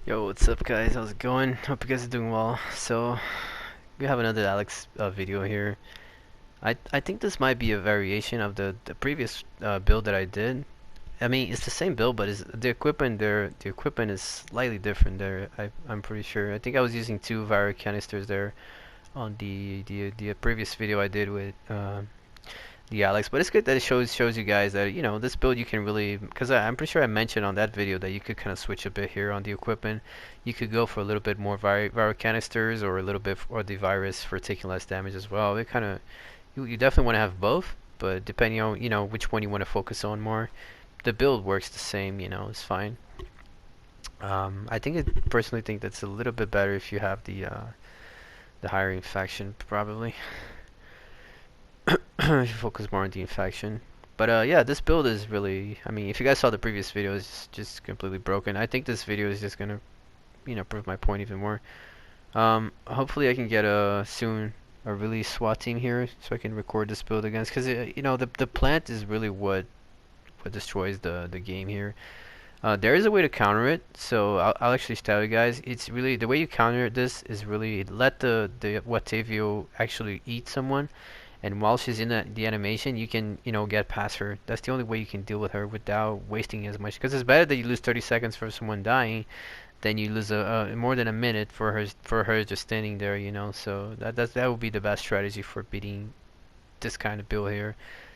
Yo, what's up guys? How's it going? Hope you guys are doing well. So, we have another Alex video here. I think this might be a variation of the previous build that I did. I mean, it's the same build, but the equipment there, the equipment is slightly different there. I'm pretty sure. I think I was using two Viro canisters there on the previous video I did with the Alex, but it's good that it shows you guys that this build you can really, because I'm pretty sure I mentioned on that video that you could kind of switch a bit here on the equipment. You could go for a little bit more viral canisters or a little bit or the virus for taking less damage as well. It kind of you definitely want to have both, but depending on which one you want to focus on more, the build works the same. It's fine. I personally think that's a little bit better if you have the higher infection probably. You focus more on the infection. But yeah, this build is really, I mean, if you guys saw the previous video, it's just completely broken. I think this video is just gonna, prove my point even more. Hopefully I can get soon a really SWAT team here so I can record this build against, because the plant is really what destroys the game here. There is a way to counter it, so I'll actually tell you guys. It's really the way you counter this is really let the Watavio actually eat someone, and while she's in the animation, you can get past her. That's the only way you can deal with her without wasting as much. Because it's better that you lose 30 seconds for someone dying, than you lose more than a minute for her just standing there. So that would be the best strategy for beating this kind of build here.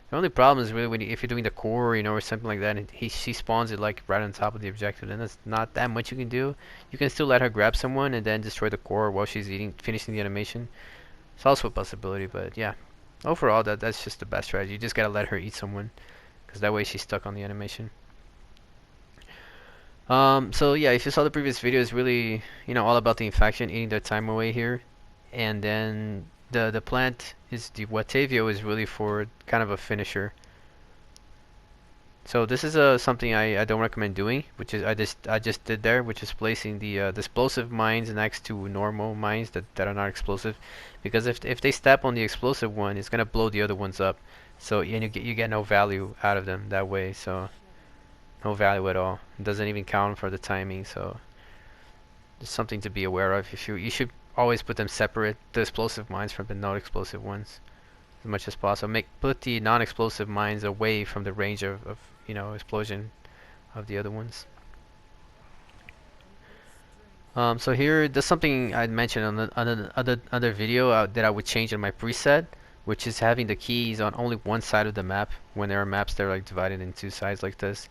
The only problem is really if you're doing the core, or something like that, and she spawns it like right on top of the objective, then that's not that much you can do. You can still let her grab someone and then destroy the core while she's finishing the animation. It's also a possibility, but yeah. Overall, that's just the best strategy. You just gotta let her eat someone, because that way she's stuck on the animation. So yeah, if you saw the previous video, it's really all about the infection eating their time away here, and then the plant is the Watavio is really for kind of a finisher. So this is something I don't recommend doing, which is I just did there, which is placing the explosive mines next to normal mines that are not explosive, because if they step on the explosive one, it's gonna blow the other ones up. So you get no value out of them that way. So no value at all. It doesn't even count for the timing. So it's something to be aware of. If you should always put them separate, the explosive mines from the non-explosive ones, as much as possible. Put the non-explosive mines away from the range of explosion of the other ones. So here, there's something I mentioned on the other video that I would change in my preset, which is having the keys on only one side of the map when there are maps that are like divided in two sides like this.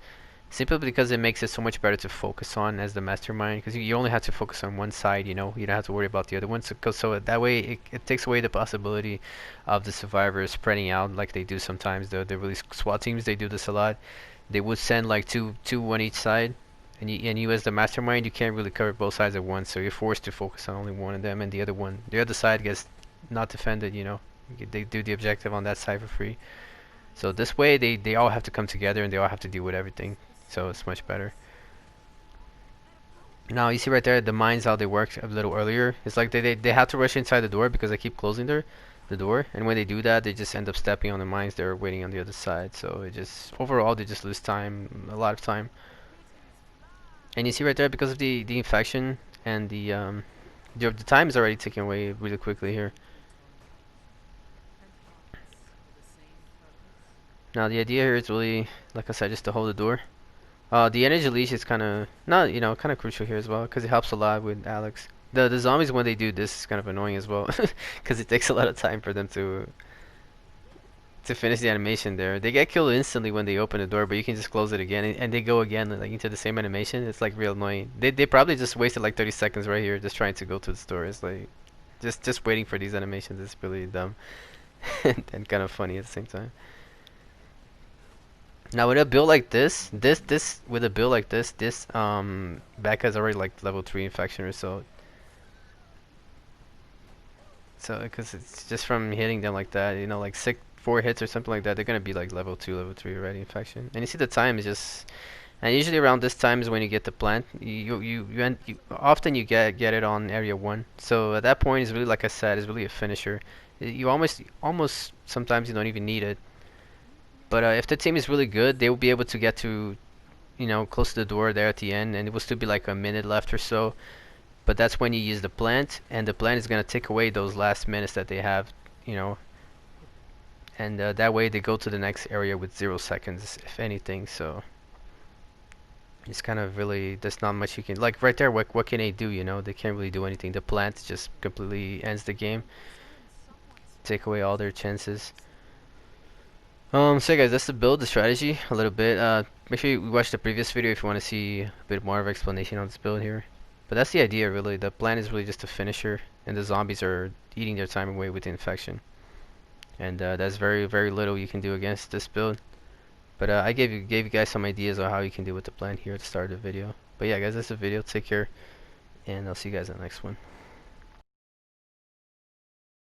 Simply because it makes it so much better to focus on as the mastermind, because you only have to focus on one side, you don't have to worry about the other one. So that way it takes away the possibility of the survivors spreading out like they do sometimes. The really SWAT teams, they do this a lot. They would send like two on each side, and you as the mastermind, you can't really cover both sides at once, so you're forced to focus on only one of them, and the other side gets not defended. They do the objective on that side for free. So this way they all have to come together and they all have to deal with everything. So it's much better. Now you see right there the mines, how they work a little earlier. It's like they have to rush inside the door because I keep closing the door, and when they do that, they just end up stepping on the mines they're waiting on the other side. So it just overall they just lose time, a lot of time. And you see right there, because of the infection and the time is already ticking away really quickly here. Now the idea here is really, like I said, just to hold the door. The energy leash is kind of not, kind of crucial here as well, because it helps a lot with Alex. The zombies, when they do this, is kind of annoying as well, because it takes a lot of time for them to finish the animation there. They get killed instantly when they open the door, but you can just close it again, and they go again like into the same animation. It's like real annoying. They probably just wasted like 30 seconds right here just trying to go to the store. It's like just waiting for these animations is really dumb and kind of funny at the same time. Now with a build like this with a build like this Becca is already like level 3 infection or so. So because it's just from hitting them like that, like 4 hits or something like that, they're gonna be like level 2, level 3 already infection. And you see the time is just, and usually around this time is when you get the plant. Often you get it on area 1. So at that point, is really, like I said, is really a finisher. You almost sometimes you don't even need it. But if the team is really good, they will be able to get to you know, close to the door there at the end, and it will still be like a minute left or so. But that's when you use the plant, and the plant is gonna take away those last minutes that they have, you know, and that way they go to the next area with 0 seconds, if anything. So it's kind of really, there's not much you can, like right there, what can they do, you know? They can't really do anything. The plant just completely ends the game, take away all their chances. So yeah, guys, that's the build, the strategy, a little bit. Make sure you watch the previous video if you want to see a bit more of explanation on this build here. But that's the idea, really. The plan is really just a finisher, and the zombies are eating their time away with the infection. And that's very, very little you can do against this build. But I gave you guys some ideas on how you can do with the plan here at the start of the video. But yeah, guys, that's the video. Take care, and I'll see you guys in the next one.